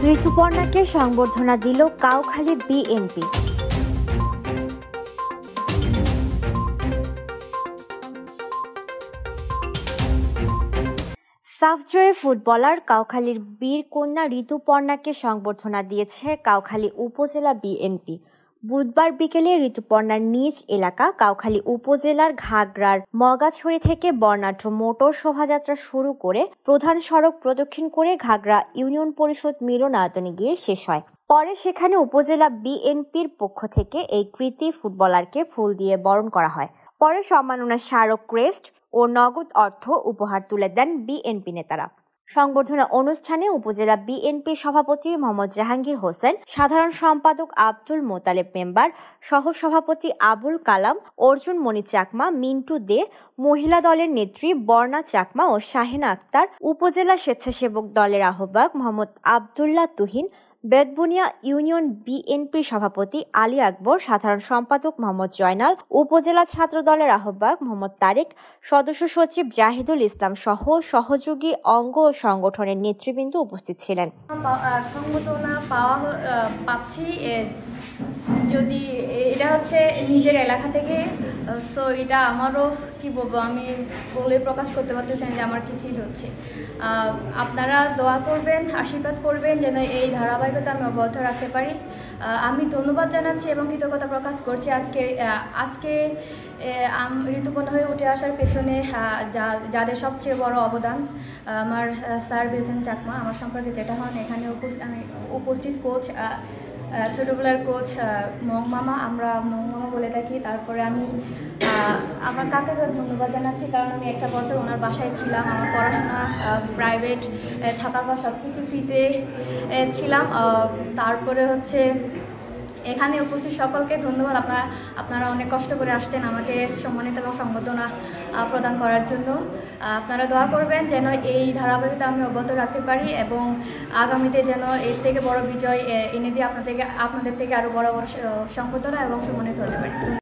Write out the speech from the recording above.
ঋতুপর্ণাকে সংবর্ধনা দিল Kaukhali BNP. সাফজয়ী footballer কাউখালীর বীর কন্যা ঋতুপর্ণাকে সংবর্ধনা দিয়েছে কাউখালী উপজেলা বিএনপি। বুধবার বিকেলে ঋতুপর্ণার নিজ এলাকা কাউখালী উপজেলার ঘাগড়ার মগাছড়ি থেকে বর্ণাঢ্য মোটর শোভাযাত্রা শুরু করে প্রধান সড়ক প্রদক্ষিণ করে ঘাগড়া ইউনিয়ন পরিষদ মিলনায়তনে গিয়ে শেষ হয়। পরে সেখানে উপজেলা বিএনপির পক্ষ থেকে এই কৃতী ফুটবলারকে ফুল দিয়ে বরণ করা হয়। পরে সম্মাননা স্মারক ক্রেস্ট ও নগদ অর্থ উপহার তুলে দেন বিএনপি নেতারা। সংবর্ধনা অনুষ্ঠানে উপজেলা বিএনপির সভাপতি মোহাম্মদ জাহাঙ্গীর হোসেন, সাধারণ সম্পাদক আব্দুল মোতালেব মেম্বার, সহ সভাপতি আবুল কালাম, অর্জুন মণি চাকমা, মিন্টু দে, মহিলা দলের নেত্রী বর্ণা চাকমা ও শাহিনা আক্তার, উপজেলা স্বেচ্ছাসেবক দলের আহ্বায়ক মোহাম্মদ আবদুল্লাহ তুহিন, বেতবুনিয়া ইউনিয়ন বিএনপির সভাপতি আলী আকবর, সাধারণ সম্পাদক মোহাম্মদ জয়নাল, উপজেলা ছাত্র দলের আহ্বায়ক মোহাম্মদ তারেক, সদস্য সচিব জাহিদুল ইসলাম সহ সহযোগী অঙ্গ ও সংগঠনের নেতৃবৃন্দ উপস্থিত ছিলেন। সংবর্ধনা পাচ্ছি যদি এটা হচ্ছে নিজের এলাকা থেকে, সো এটা আমারও কি বলবো, আমি বলে প্রকাশ করতে পারতেছেন যে আমার কি ফিল হচ্ছে। আপনারা দোয়া করবেন, আশীর্বাদ করবেন যেন এই ধারাবাহিকতা আমি অব্যাহত রাখতে পারি। আমি ধন্যবাদ জানাচ্ছি এবং কৃতজ্ঞতা প্রকাশ করছি আজকে ঋতুপর্ণা হয়ে উঠে আসার পেছনে যাদের সবচেয়ে বড় অবদান আমার স্যার বিরজন চাকমা, আমার সম্পর্কে যেটা হন এখানে উপস্থিত কোচ, ছোটবেলার কোচ মং মামা, আমরা মং মামা বলে থাকি। তারপরে আমি আমার কাকাকে ধন্যবাদ জানাচ্ছি, কারণ আমি একটা বছর ওনার বাসায় ছিলাম, আমার পড়াশোনা প্রাইভেট থাকা বা সব কিছু ফ্রিতে ছিলাম। তারপরে হচ্ছে এখানে উপস্থিত সকলকে ধন্যবাদ। আপনারা অনেক কষ্ট করে আসছেন আমাকে সম্মানিত এবং সংবর্ধনা প্রদান করার জন্য। আপনারা দোয়া করবেন যেন এই ধারাবাহিকতা আমি অব্যাহত রাখতে পারি এবং আগামীতে যেন এর থেকে বড় বিজয় এনে দিয়ে আপনাদের থেকে আরও বড় বড় সংবর্ধনা এবং সম্মানিত হতে পারি।